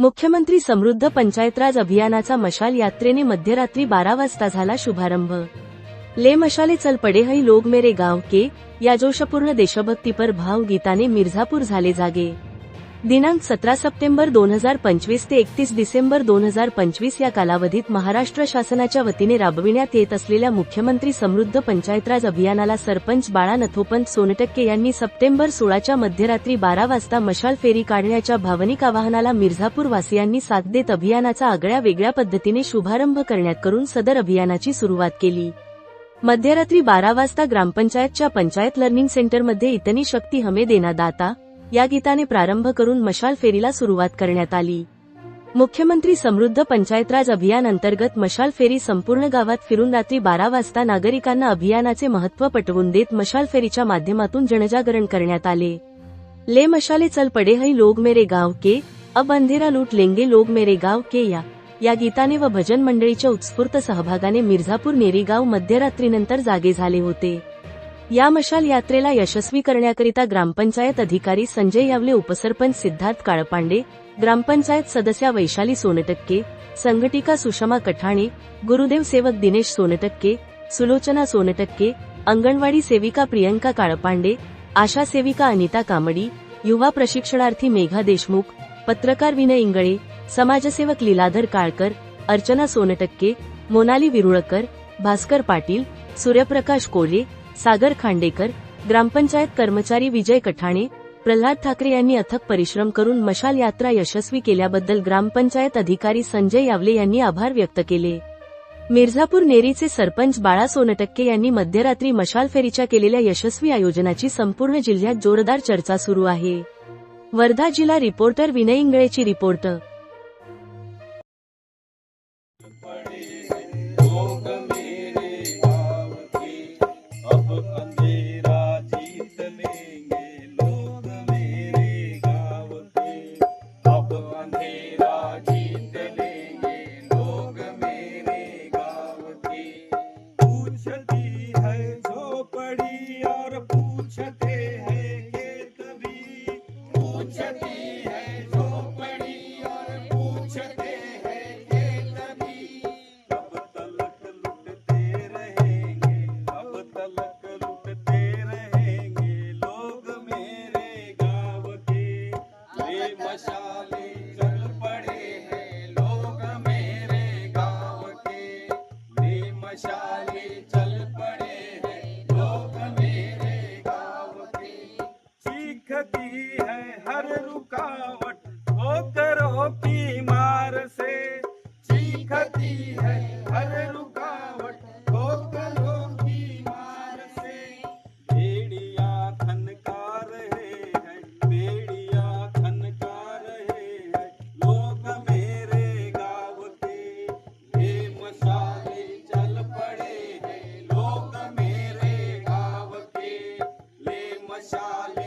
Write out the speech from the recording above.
मुख्यमंत्री समृद्ध पंचायतराज अभियानाचा मशाल यात्रेने मध्यरात्री 12 वाजता झाला शुभारंभ। ले मशाले चल पड़े हई लोग मेरे गांव के या जोशपूर्ण देशभक्तीपर भाव गीताने मिर्झापूर झाले जागे। दिनांक 17 सप्टेंबर 2025 ते 31 डिसेंबर 2025 या कालावधीत महाराष्ट्र शासनाच्या वतीने राबविण्यात येत असलेल्या मुख्यमंत्री समृद्ध पंचायतराज अभियानाला सरपंच बाळा नथोपंत सोनटक्के यांनी सप्टेंबर 16च्या मध्यरात्री 12 वाजता मशाल फेरी काढण्याच्या भावनिक आवाहनाला मिर्झापूर वासियांनी साथ देत अभियानाचा आगळ्या वेगळ्या पद्धतीने शुभारंभ करण्यात करून सदर अभियानाची सुरुवात केली। मध्यरात्री 12 वाजता ग्रामपंचायतच्या पंचायत लर्निंग सेंटरमध्ये इतनी शक्ती हमें देना दाता या गीताने प्रारंभ करून मशाल फेरीला सुरुवात करण्यात आली। मुख्यमंत्री समृद्ध पंचायतराज अभियान अंतर्गत मशाल फेरी संपूर्ण गावात फिरून रात्री 12 वाजता नागरिकांना अभियानाचे महत्त्व पटवून देत मशाल फेरीच्या माध्यमातून जनजागरण करण्यात आले। ले मशाले चल पड़े हई लोग मेरे गांव के अब अंधेरा लूट लेंगे लोग मेरे गांव के या गीताने व भजन मंडळीच्या उत्स्फूर्त सहभागाने मिर्झापूर नेरी गाव मध्यरात्रीनंतर जागे झाले होते। या मशाल यात्रेला यशस्वी करण्याकरिता ग्रामपंचायत अधिकारी संजय यावले, उपसरपंच सिद्धार्थ काळपांडे, ग्रामपंचायत सदस्या वैशाली सोनटक्के, संघटिका सुषमा कठाणे, गुरुदेव सेवक दिनेश सोनटक्के, सुलोचना सोनटक्के, अंगणवाडी सेविका प्रियंका काळपांडे, आशा सेविका अनिता कामडी, युवा प्रशिक्षणार्थी मेघा देशमुख, पत्रकार विनय इंगळे, समाजसेवक लीलाधर काळकर, अर्चना सोनटक्के, मोनाली विरुळकर, भास्कर पाटील, सूर्यप्रकाश कोल्हे, सागर खांडेकर, ग्रामपंचायत कर्मचारी विजय कठाणे, प्रल्हाद ठाकरे यांनी अथक परिश्रम करून मशाल यात्रा यशस्वी केल्याबद्दल ग्रामपंचायत अधिकारी संजय यावले यांनी आभार व्यक्त केले। मिर्झापूर नेरीचे सरपंच बाळा सोनटक्के यांनी मध्यरात्री मशाल फेरीच्या केलेल्या यशस्वी आयोजनाची संपूर्ण जिल्ह्यात जोरदार चर्चा सुरू आहे। वर्धा जिल्हा रिपोर्टर विनय इंगळेची रिपोर्ट। मशाले चल पड़े हैं लोग मेरे गाँव के, चीखती है हर रुकावट ठोकरों की मार से, चीखती है हर रुकावट ठोकरों की मार से। भेड़िया खनका रहे हैं, भेड़िया खनका रहे हैं लोग मेरे गाँव के, ये मशाले चल पड़े हैं लोग मेरे गाँव के, ले मशाले